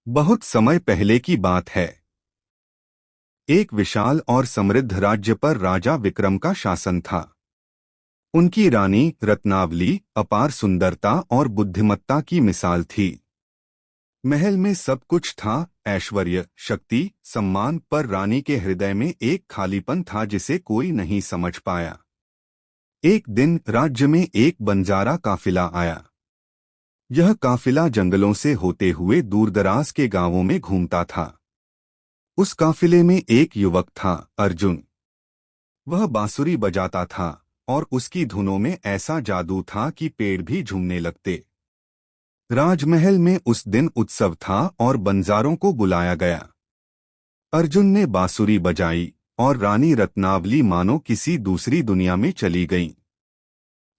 बहुत समय पहले की बात है। एक विशाल और समृद्ध राज्य पर राजा विक्रम का शासन था। उनकी रानी रत्नावली अपार सुंदरता और बुद्धिमत्ता की मिसाल थी। महल में सब कुछ था, ऐश्वर्य, शक्ति, सम्मान, पर रानी के हृदय में एक खालीपन था जिसे कोई नहीं समझ पाया। एक दिन राज्य में एक बंजारा काफिला आया। यह काफिला जंगलों से होते हुए दूरदराज के गांवों में घूमता था। उस काफिले में एक युवक था, अर्जुन। वह बांसुरी बजाता था और उसकी धुनों में ऐसा जादू था कि पेड़ भी झूमने लगते। राजमहल में उस दिन उत्सव था और बंजारों को बुलाया गया। अर्जुन ने बांसुरी बजाई और रानी रत्नावली मानो किसी दूसरी दुनिया में चली गईं।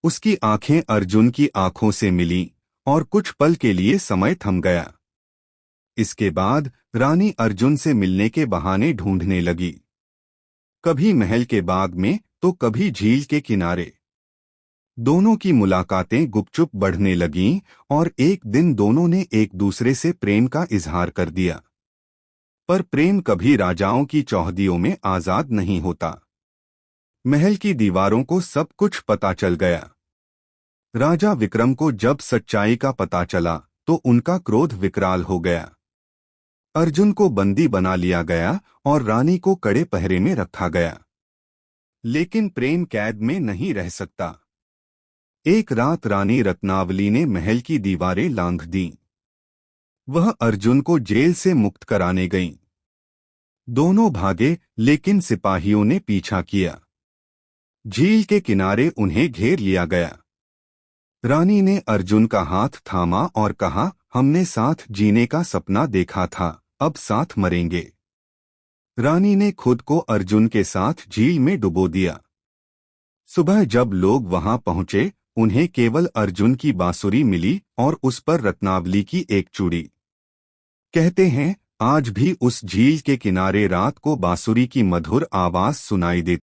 उसकी आंखें अर्जुन की आंखों से मिलीं और कुछ पल के लिए समय थम गया। इसके बाद रानी अर्जुन से मिलने के बहाने ढूंढने लगी, कभी महल के बाग में तो कभी झील के किनारे। दोनों की मुलाकातें गुपचुप बढ़ने लगीं और एक दिन दोनों ने एक दूसरे से प्रेम का इजहार कर दिया। पर प्रेम कभी राजाओं की चौहदियों में आजाद नहीं होता। महल की दीवारों को सब कुछ पता चल गया। राजा विक्रम को जब सच्चाई का पता चला तो उनका क्रोध विकराल हो गया। अर्जुन को बंदी बना लिया गया और रानी को कड़े पहरे में रखा गया। लेकिन प्रेम कैद में नहीं रह सकता। एक रात रानी रत्नावली ने महल की दीवारें लांघ दीं। वह अर्जुन को जेल से मुक्त कराने गईं। दोनों भागे, लेकिन सिपाहियों ने पीछा किया। झील के किनारे उन्हें घेर लिया गया। रानी ने अर्जुन का हाथ थामा और कहा, हमने साथ जीने का सपना देखा था, अब साथ मरेंगे। रानी ने खुद को अर्जुन के साथ झील में डुबो दिया। सुबह जब लोग वहां पहुंचे, उन्हें केवल अर्जुन की बांसुरी मिली और उस पर रत्नावली की एक चूड़ी। कहते हैं, आज भी उस झील के किनारे रात को बांसुरी की मधुर आवाज सुनाई देती।